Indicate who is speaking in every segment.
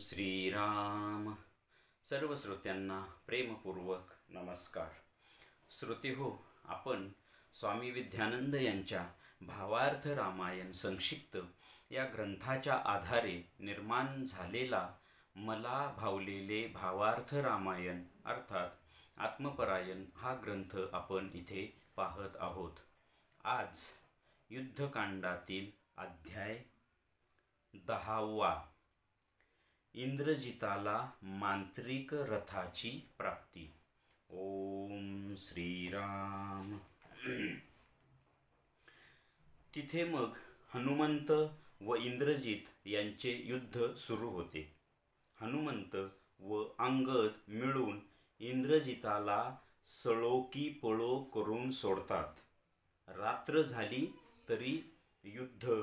Speaker 1: श्रीराम. सर्व श्रोत्यांना प्रेमपूर्वक नमस्कार. श्रोते हो, आपण स्वामी विद्यानंद यांच्या भावार्थ रामायण संक्षिप्त या ग्रंथाच्या आधारे निर्माण झालेला मला भावलेले भावार्थ रामायण अर्थात आत्मपरायण हा ग्रंथ आपण इथे पाहत आहोत. आज युद्धकांडातील अध्याय 10वा, इंद्रजिताला मांत्रिक रथाची प्राप्ती. ओम श्रीराम. तिथे मग हनुमंत व इंद्रजित यांचे युद्ध सुरू होते. हनुमंत व अंगद मिळून इंद्रजिताला सळो की पळो करून सोडतात. रात्र झाली तरी युद्ध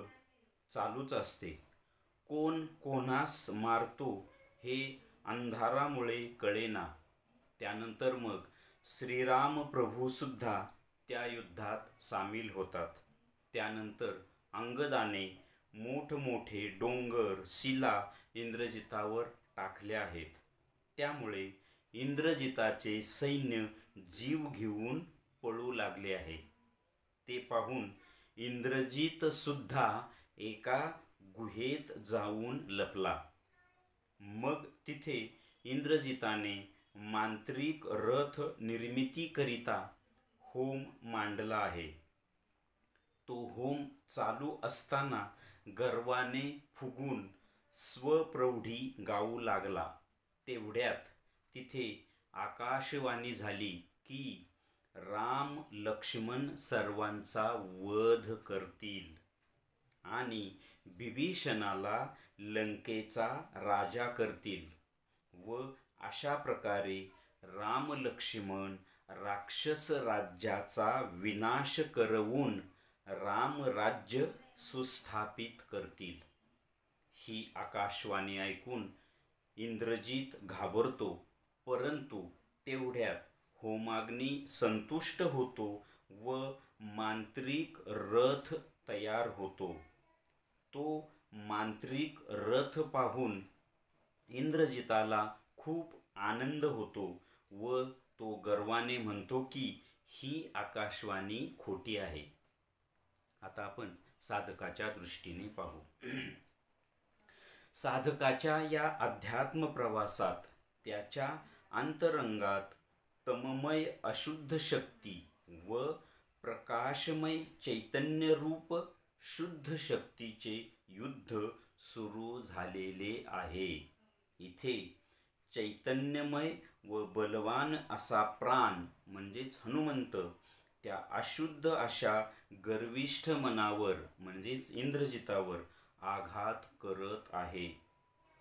Speaker 1: चालूच असते. कोण कोणास मारतो हे अंधारामुळे कळेना. त्यानंतर मग श्रीराम प्रभू सुद्धा त्या युद्धात सामील होतात. त्यानंतर अंगदाने मोठमोठे डोंगर शिला इंद्रजितावर टाकले आहेत. त्यामुळे इंद्रजिताचे सैन्य जीव घेऊन पळू लागले आहे. ते पाहून इंद्रजित सुद्धा एका गुहेत जाऊन लपला. मग तिथे इंद्रजिताने मांत्रिक रथ निर्मितीकरिता होम मांडला आहे. तो होम चालू असताना गर्वाने फुगून स्वप्रौढी गाऊ लागला. तेवढ्यात तिथे आकाशवाणी झाली की राम लक्ष्मण सर्वांचा वध करतील आणि बिभीषणाला लंकेचा राजा करतील व अशा प्रकारे राम लक्ष्मण राक्षस राज्याचा विनाश करवून रामराज्य सुस्थापित करतील. ही आकाशवाणी ऐकून इंद्रजित घाबरतो, परंतु तेवढ्यात होमाग्नी संतुष्ट होतो व मांत्रिक रथ तयार होतो. तो मांत्रिक रथ पाहून इंद्रजिताला खूप आनंद होतो व तो गर्वाने म्हणतो की ही आकाशवाणी खोटी आहे. आता आपण साधकाच्या दृष्टीने पाहू. साधकाच्या या अध्यात्म प्रवासात त्याच्या अंतरंगात तममय अशुद्ध शक्ती व प्रकाशमय चैतन्य रूप शुद्ध शक्तीचे युद्ध सुरू झालेले आहे. इथे चैतन्यमय व बलवान असा प्राण म्हणजेच हनुमंत त्या अशुद्ध अशा गर्विष्ठ मनावर म्हणजेच इंद्रजितावर आघात करत आहे.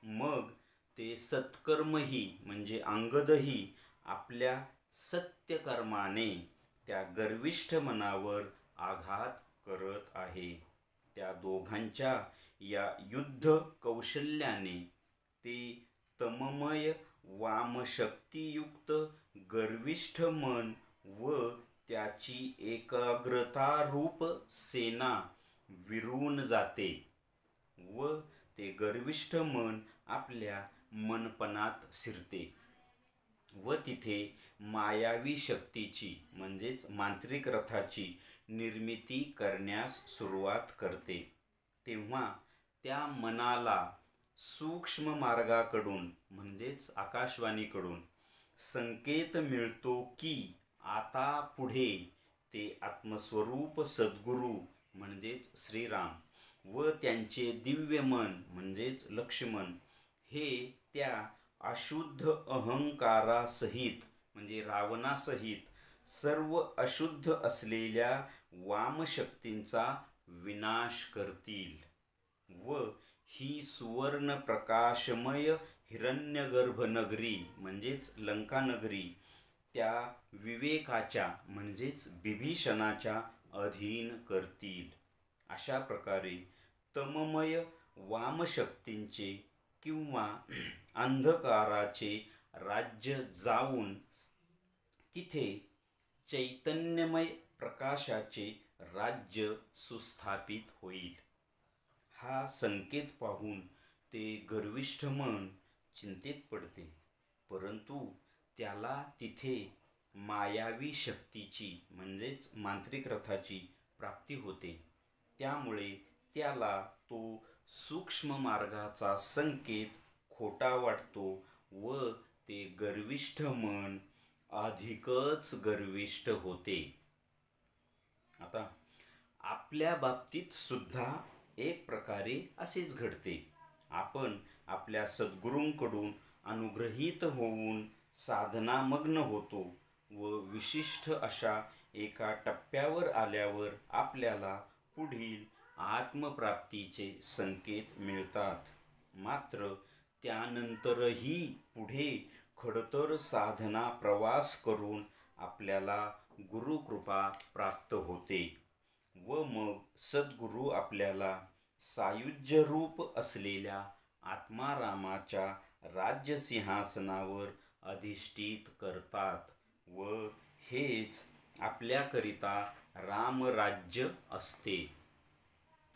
Speaker 1: मग ते सत्कर्मही म्हणजे अंगदही आपल्या सत्यकर्माने त्या गर्विष्ठ मनावर आघात करत आहे. त्या दोघांच्या या युद्ध कौशल्याने ते तममय वामशक्तियुक्त गर्विष्ठ मन व त्याची एकाग्रता रूप सेना विरून जाते व ते गर्विष्ठ मन आपल्या मनपणात शिरते व तिथे मायावी शक्तीची म्हणजेच मांत्रिक रथाची निर्मिती करण्यास सुरुवात करते. तेव्हा त्या मनाला सूक्ष्म मार्गाकडून म्हणजेच आकाशवाणीकडून संकेत मिळतो की आता पुढे ते आत्मस्वरूप सद्गुरू म्हणजेच श्रीराम व त्यांचे दिव्य मन म्हणजेच लक्ष्मण हे त्या अशुद्ध अहंकारासहित म्हणजे रावणासहित सर्व अशुद्ध असलेल्या वामशक्तींचा विनाश करतील व ही सुवर्ण प्रकाशमय हिरण्यगर्भ नगरी म्हणजेच लंका नगरी त्या विवेकाच्या म्हणजेच बिभीषणाच्या अधीन करतील. अशा प्रकारे तममय वामशक्तींचे किंवा अंधकाराचे राज्य जाऊन तिथे चैतन्यमय प्रकाशाचे राज्य सुस्थापित होईल. हा संकेत पाहून ते गर्विष्ठ मन चिंतेत पडते, परंतु त्याला तिथे मायावी शक्तीची म्हणजेच मांत्रिक रथाची प्राप्ती होते. त्यामुळे त्याला तो सूक्ष्म मार्गाचा संकेत खोटा वाटतो व ते गर्विष्ठ मन अधिकच गर्विष्ठ होते. आता आपल्या बाबतीत सुद्धा एक प्रकारे असेच घडते. आपण आपल्या सद्गुरूंकडून अनुग्रहित होऊन साधनामग्न होतो व विशिष्ट अशा एका टप्प्यावर आल्यावर आपल्याला पुढील आत्मप्राप्तीचे संकेत मिळतात. मात्र त्यानंतरही पुढे खडतर साधना प्रवास करून आपल्याला गुरुकृपा प्राप्त होते व मग सद्गुरू आपल्याला सायुज्यरूप असलेल्या आत्मारामाच्या राज्यसिंहासनावर अधिष्ठित करतात व हेच आपल्याकरिता रामराज्य असते.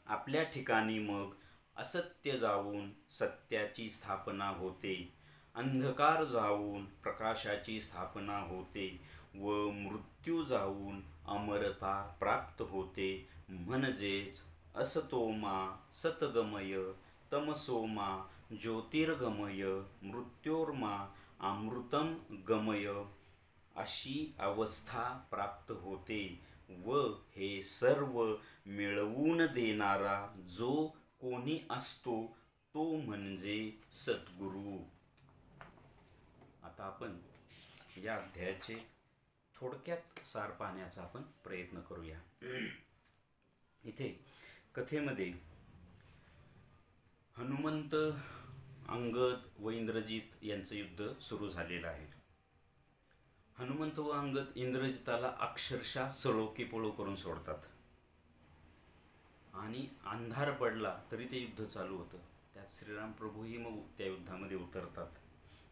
Speaker 1: आपल्या ठिकाणी मग असत्य जाऊन सत्याची स्थापना होते, अंधकार जाऊन प्रकाशाची स्थापना होते व मृत्यू जाऊन अमरता प्राप्त होते. म्हणजेच असतो मा सतगमय तमसो मा ज्योतिर्गमय मृत्योर्मा अमृतम गमय अशी अवस्था प्राप्त होते व हे सर्व मिळवून देणारा जो कोणी असतो तो म्हणजे सद्गुरू. आता आपण या अध्यायाचे थोडक्यात सार पाहण्याचा आपण प्रयत्न करूया. इथे कथेमध्ये हनुमंत, अंगद व इंद्रजित यांचं युद्ध सुरू झालेलं आहे. हनुमंत व अंगद इंद्रजिताला अक्षरशः सळो की पळो करून सोडतात आणि अंधार पडला तरी ते युद्ध चालू होतं. त्यात श्रीराम प्रभूही मग त्या युद्धामध्ये उतरतात.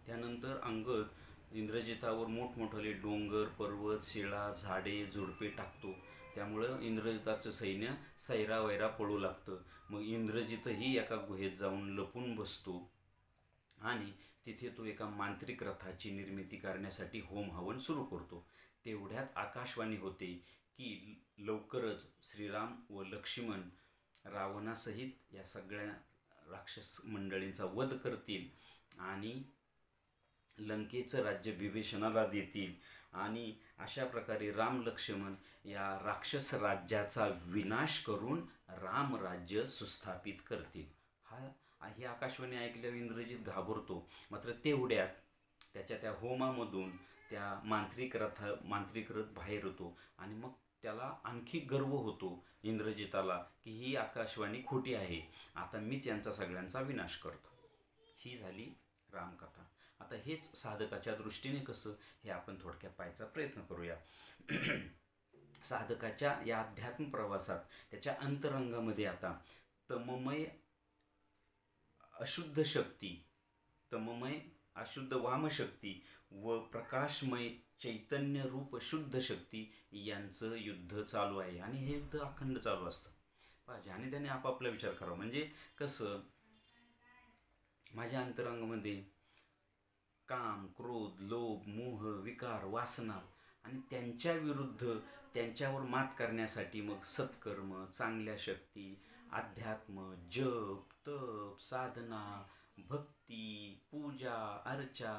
Speaker 1: त्यानंतर अंगद इंद्रजितावर मोठमोठाले डोंगर, पर्वत, शिळा, झाडे, झुडपे टाकतो. त्यामुळं इंद्रजिताचं सैन्य सैरावैरा पळू लागतं. मग इंद्रजितही एका गुहेत जाऊन लपून बसतो आणि तिथे तो एका मांत्रिक रथाची निर्मिती करण्यासाठी होम हवन सुरू करतो. तेवढ्यात आकाशवाणी होते की लवकरच श्रीराम व लक्ष्मण रावणासहित या सगळ्या राक्षस मंडळींचा वध करतील आणि लंकेचं राज्य बिभीषणाला देतील आणि अशा प्रकारे राम लक्ष्मण या राक्षस राज्याचा विनाश करून रामराज्य सुस्थापित करतील. ही आकाशवाणी ऐकल्यावर इंद्रजित घाबरतो. मात्र तेवढ्यात त्याच्या त्या होमामधून त्या मांत्रिक रथ बाहेर येतो आणि मग त्याला आणखी गर्व होतो इंद्रजिताला की ही आकाशवाणी खोटी आहे, आता मीच यांचा सगळ्यांचा विनाश करतो. ही झाली रामकथा. आता हेच साधकाच्या दृष्टीने कसं हे आपण थोडक्यात पाहायचा प्रयत्न करूया. साधकाच्या या अध्यात्म प्रवासात त्याच्या अंतरंगामध्ये आता तममय अशुद्ध शक्ती, तममय अशुद्ध वामशक्ती व प्रकाशमय चैतन्य रूप शुद्ध शक्ती यांचं युद्ध चालू आहे आणि हे युद्ध अखंड चालू असतं. पाहिजे आणि त्याने आपापला विचार करावा. म्हणजे कसं माझ्या अंतरंगामध्ये काम, क्रोध, लोभ, मोह, विकार, वासना आणि त्यांच्या विरुद्ध त्यांच्यावर मात करण्यासाठी मग सत्कर्म, चांगल्या शक्ती, अध्यात्म, जप, तप, साधना, भक्ती, पूजा, अर्चा,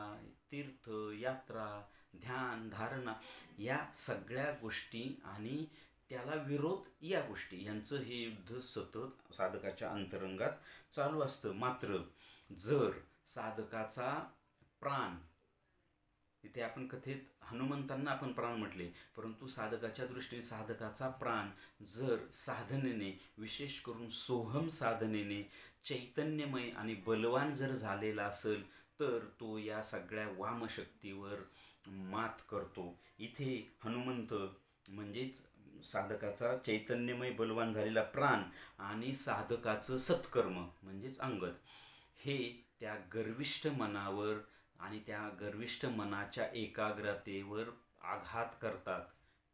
Speaker 1: तीर्थ, यात्रा, ध्यान, धारणा या सगळ्या गोष्टी आणि त्याला विरोध या गोष्टी यांचं हे युद्ध सतत साधकाच्या अंतरंगात चालू असतं. मात्र जर साधकाचा प्राण, इथे आपण कथेत हनुमंतांना आपण प्राण म्हटले, परंतु साधकाच्या दृष्टीने साधकाचा प्राण जर साधनेने, विशेष करून सोहम साधनेने चैतन्यमय आणि बलवान जर झालेला असेल तर तो या सगळ्या वामशक्तीवर मात करतो. इथे हनुमंत म्हणजेच साधकाचा चैतन्यमय बलवान झालेला प्राण आणि साधकाचं सत्कर्म म्हणजेच अंगद हे त्या गर्विष्ठ मनावर आणि त्या गर्विष्ठ मनाच्या एकाग्रतेवर आघात करतात.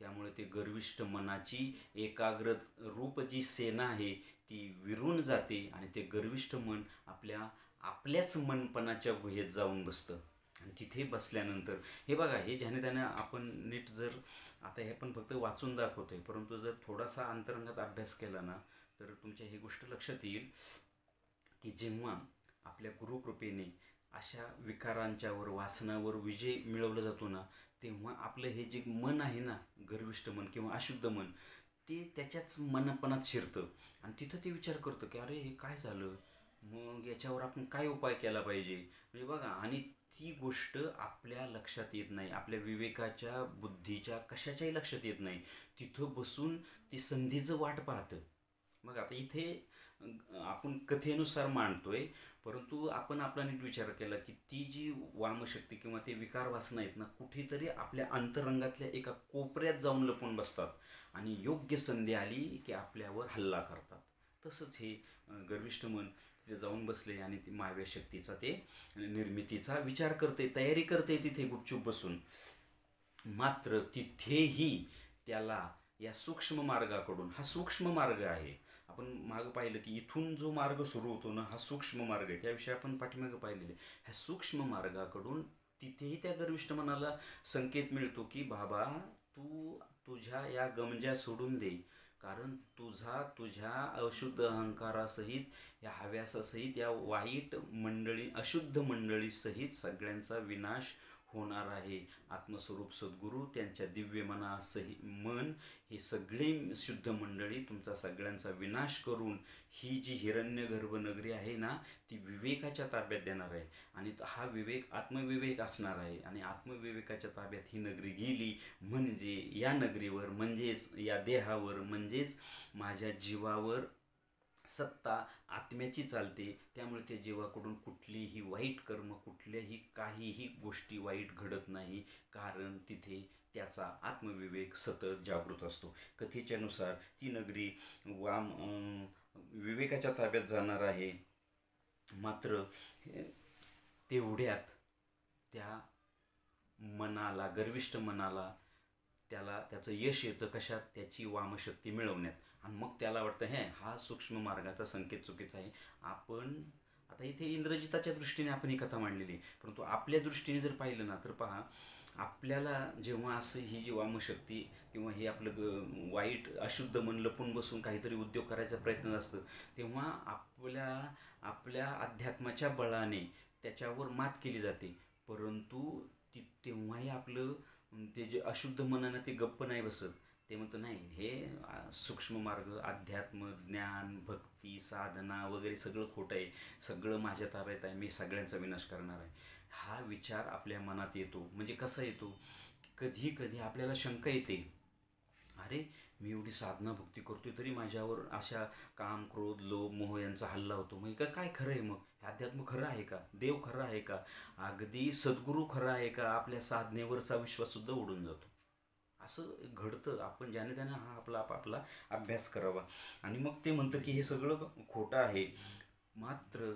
Speaker 1: त्यामुळे ते गर्विष्ठ मनाची एकाग्र रूप जी सेना आहे ती विरून जाते आणि ते गर्विष्ठ मन आपल्या आपल्याच मनपणाच्या गुहेत जाऊन बसतं. आणि तिथे बसल्यानंतर हे बघा, हे ज्याने त्याने आपण नीट जर, आता हे पण फक्त वाचून दाखवतोय, परंतु जर थोडासा अंतरंगात अभ्यास केला ना तर तुमच्या ही गोष्ट लक्षात येईल की जेव्हा आपल्या गुरुकृपेने अशा विकारांच्यावर, वासनावर विजय मिळवला जातो ना, तेव्हा आपलं हे जे मन आहे ना, गर्विष्ठ मन किंवा अशुद्ध मन, ते त्याच्याच मनपणात शिरतं. आणि तिथं ते विचार करतं की अरे हे काय झालं, मग याच्यावर आपण काय उपाय केला पाहिजे. म्हणजे बघा, आणि ती गोष्ट आपल्या लक्षात येत नाही, आपल्या विवेकाच्या, बुद्धीच्या, कशाच्याही लक्षात येत नाही. तिथं बसून ती संधीचं वाट पाहतं. मग आता इथे आपण कथेनुसार मांडतोय, परंतु आपण आपला नीट विचार केला की ती जी वामशक्ती किंवा ते विकार वासना आहेत ना, कुठेतरी आपल्या अंतरंगातल्या एका कोपऱ्यात जाऊन लपून बसतात आणि योग्य संधी आली की आपल्यावर हल्ला करतात. तसंच हे गर्विष्ठ मन तिथे जाऊन बसले आणि ती माव्या शक्तीचा ते निर्मितीचा विचार करते, तयारी करते तिथे गुपचूप बसून. मात्र तिथेही त्याला या सूक्ष्म मार्गाकडून, हा सूक्ष्म मार्ग आहे, आपण मागं पाहिलं की इथून जो मार्ग सुरू होतो ना, हा सूक्ष्म मार्ग आहे, त्याविषयी आपण पाठीमागं पाहिलेले. ह्या सूक्ष्म मार्गाकडून तिथेही त्या गर्विष्ठ मनाला संकेत मिळतो की बाबा, तू तुझ्या या गमजा सोडून दे, कारण तुझ्या अशुद्ध अहंकारासहित, या हव्यासासहित, या वाईट मंडळी, अशुद्ध मंडळीसहित सगळ्यांचा विनाश होणार आहे. आत्मस्वरूप सद्गुरू त्यांच्या दिव्य मन, हे सगळी शुद्ध मंडळी तुमचा सगळ्यांचा विनाश करून ही जी हिरण्यगर्भ नगरी आहे ना, ती विवेकाच्या ताब्यात देणार आहे. आणि हा विवेक आत्मविवेक असणार आहे. आणि आत्मविवेकाच्या ताब्यात ही नगरी गेली म्हणजे या नगरीवर, म्हणजेच या देहावर, म्हणजेच माझ्या जीवावर सत्ता आत्म्याची चालते. त्यामुळे त्या जीवाकडून कुठलीही वाईट कर्म, कुठल्याही काहीही गोष्टी वाईट घडत नाही, कारण तिथे त्याचा आत्मविवेक सतत जागृत असतो. कथेच्या नुसार ती नगरी विवेकाच्या ताब्यात जाणार आहे. मात्र तेवढ्यात त्या मनाला, गर्विष्ठ मनाला, त्याचं यश येतं कशात, त्याची वामशक्ती मिळवण्यात. आणि मग त्याला वाटतं हा सूक्ष्म मार्गाचा संकेत चुकीचा आहे. आपण आता इथे इंद्रजिताच्या दृष्टीने आपण ही कथा मांडलेली, परंतु आपल्या दृष्टीने जर पाहिलं ना तर पहा, आपल्याला जेव्हा असं ही जी वामशक्ती किंवा हे आपलं वाईट अशुद्ध मन लपून बसून काहीतरी उद्योग करायचा प्रयत्न असतं, तेव्हा आपल्या अध्यात्माच्या बळाने त्याच्यावर मात केली जाते. परंतु तेव्हाही आपलं ते जे अशुद्ध मनानं ते गप्प नाही बसत. ते म्हणतं नाही, हे सूक्ष्म मार्ग, अध्यात्म, ज्ञान, भक्ती, साधना वगैरे सगळं खोटं आहे, सगळं माझ्या ताब्यात आहे, मी सगळ्यांचा विनाश करणार आहे. हा विचार आपल्या मनात येतो. म्हणजे कसा येतो, कधी कधी आपल्याला शंका येते, अरे मी एवढी साधना भक्ती करतोय तरी माझ्यावर अशा काम, क्रोध, लोभ, मोह यांचा हल्ला होतो. मग काय खरं आहे, मग हे अध्यात्म खरं आहे का, देव खरं आहे का, अगदी सद्गुरू खरं आहे का, आपल्या साधनेवरचा विश्वाससुद्धा उडून जातो. असं घडतं. आपण ज्याने त्याने हा आपला अभ्यास करावा. आणि मग ते म्हणतं की हे सगळं खोटं आहे. मात्र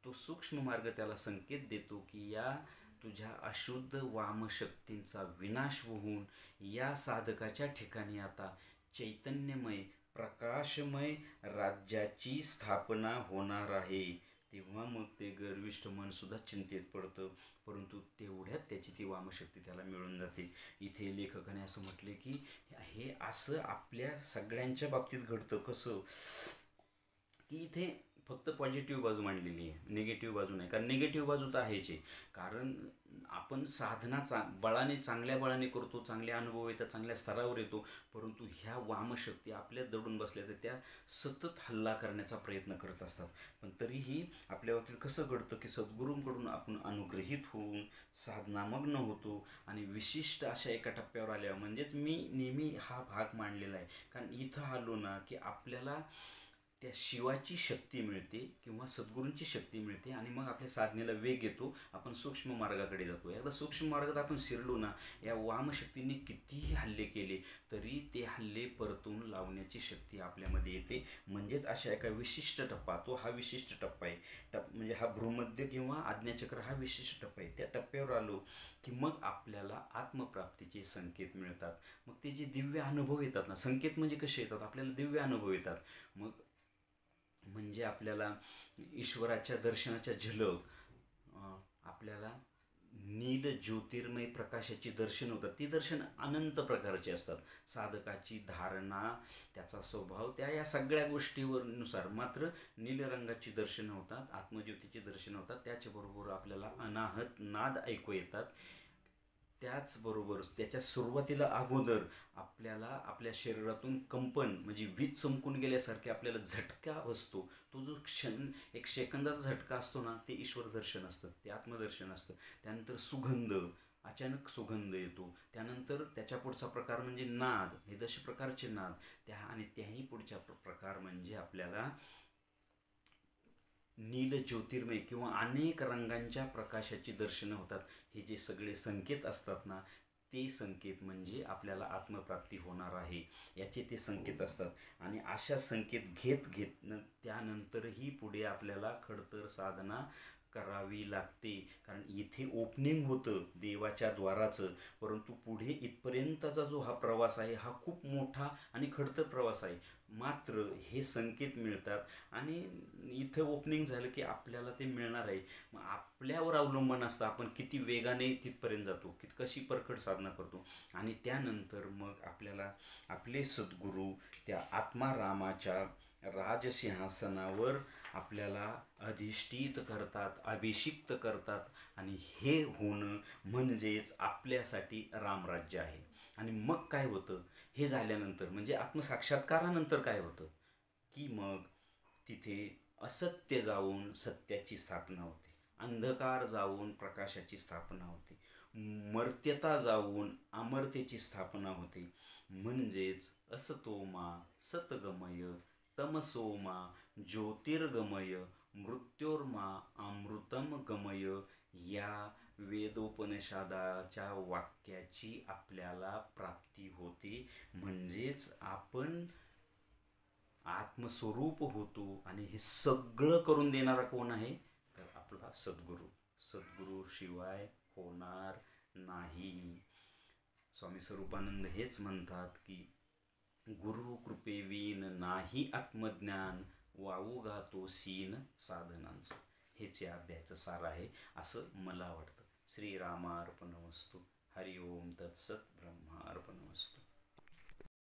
Speaker 1: तो सूक्ष्म मार्ग त्याला संकेत देतो की या तुझ्या अशुद्ध वामशक्तींचा विनाश होऊन या साधकाच्या ठिकाणी आता चैतन्यमय, प्रकाशमय राज्याची स्थापना होणार आहे. तेव्हा मग ते गर्विष्ठ मनसुद्धा चिंतेत पडतं. परंतु तेवढ्यात त्याची ती वामशक्ती त्याला मिळून जाते. इथे लेखकाने असं म्हटले की हे असं आपल्या सगळ्यांच्या बाबतीत घडतं. कसं की इथे फक्त पॉझिटिव्ह बाजू मांडलेली आहे, निगेटिव्ह बाजू नाही. कारण निगेटिव्ह बाजू तर आहेच आहे. कारण आपण साधना बळाने, चांगल्या बळाने करतो, चांगले अनुभव येतात, चांगल्या स्तरावर येतो, परंतु ह्या वामशक्ती आपल्या दडून बसल्या तर त्या सतत हल्ला करण्याचा प्रयत्न करत असतात. पण तरीही आपल्या बाबतीत कसं घडतं की सद्गुरूंकडून आपण अनुग्रहित होऊन साधनामग्न होतो आणि विशिष्ट अशा एका टप्प्यावर आल्यावर, म्हणजेच मी नेहमी हा भाग मांडलेला आहे, कारण इथं आलो ना की आपल्याला त्या शिवाची शक्ती मिळते किंवा सद्गुरूंची शक्ती मिळते आणि मग आपल्या साधनेला वेग येतो, आपण सूक्ष्म मार्गाकडे जातो. एकदा सूक्ष्म मार्गात आपण शिरलो ना, या वामशक्तीने कितीही हल्ले केले तरी ते हल्ले परतून लावण्याची शक्ती आपल्यामध्ये येते. म्हणजेच अशा एका विशिष्ट टप्पा, तो हा विशिष्ट टप्पा आहे, म्हणजे हा भ्रूमध्य किंवा आज्ञाचक्र हा विशिष्ट टप्पा आहे. त्या टप्प्यावर आलो की मग आपल्याला आत्मप्राप्तीचे संकेत मिळतात. मग ते जे दिव्य अनुभव येतात ना, संकेत म्हणजे कसे येतात, आपल्याला दिव्य अनुभव येतात. मग म्हणजे आपल्याला ईश्वराच्या दर्शनाच्या झलक, आपल्याला नील ज्योतिर्मय प्रकाशाची दर्शन होतात. ती दर्शन अनंत प्रकारची असतात. साधकाची धारणा, त्याचा स्वभाव, त्या या सगळ्या गोष्टीवर नुसार मात्र नील रंगाची दर्शनं होतात, आत्मज्योतीची दर्शनं होतात. त्याच्याबरोबर आपल्याला अनाहत नाद ऐकू येतात. त्याचबरोबर त्याच्या सुरुवातीला अगोदर आपल्याला आपल्या शरीरातून कंपन, म्हणजे वीज चमकून गेल्यासारखे आपल्याला झटका बसतो. तो जो क्षण, एक सेकंदाचा झटका असतो ना, ते ईश्वर दर्शन असतं, ते आत्मदर्शन असतं. त्यानंतर सुगंध, अचानक सुगंध येतो. त्यानंतर त्याच्या पुढचा प्रकार म्हणजे नाद, हे 10 प्रकारचे नाद. आणि त्याही पुढचा प्रकार म्हणजे आपल्याला नील ज्योतिर्मय किंवा अनेक रंगांच्या प्रकाशाची दर्शनं होतात. हे जे सगळे संकेत असतात ना, ते संकेत म्हणजे आपल्याला आत्मप्राप्ती होणार आहे याचे ते संकेत असतात. आणि अशा संकेत घेत घेत त्यानंतरही पुढे आपल्याला खडतर साधना करावी लागते. कारण इथे ओपनिंग होतं देवाच्या द्वाराचं, परंतु पुढे इथपर्यंतचा जो हा प्रवास आहे हा खूप मोठा आणि खडतर प्रवास आहे. मात्र हे संकेत मिळतात आणि इथं ओपनिंग झालं की आपल्याला ते मिळणार आहे. मग आपल्यावर अवलंबन असतं आपण किती वेगाने तिथपर्यंत जातो, कशी परखड साधना करतो. आणि त्यानंतर मग आपल्याला आपले सद्गुरू त्या आत्मारामाच्या राजसिंहासनावर आपल्याला अधिष्ठित करतात, अभिषिक्त करतात. आणि हे होणं म्हणजेच आपल्यासाठी रामराज्य आहे. आणि मग काय होतं, हे झाल्यानंतर म्हणजे आत्मसाक्षात्कारानंतर काय होतं की मग तिथे असत्य जाऊन सत्याची स्थापना होते, अंधकार जाऊन प्रकाशाची स्थापना होते, मर्त्यता जाऊन अमर्त्याची स्थापना होते. म्हणजेच असतोमा सतगमय, तमसोमा ज्योतिर्गमय, मृत्योर्मा अमृतम गमय, या वेदोपनिषदाच्या वाक्याची आपल्याला प्राप्ती होते. म्हणजेच आपण आत्मस्वरूप होतो. आणि हे सगळं करून देणारा कोण आहे, तर आपला सद्गुरू. सद्गुरू शिवाय होणार नाही. स्वामी स्वरूपानंद हेच म्हणतात की गुरु कृपेवीन नाही आत्मज्ञान, वावू गातो सीन साधनांचं. हेच या अध्यायाचं सार आहे असं मला वाटतं. श्रीरामार्पणमस्तु. हरिओम तत्सत. ब्रह्मार्पणमस्तु.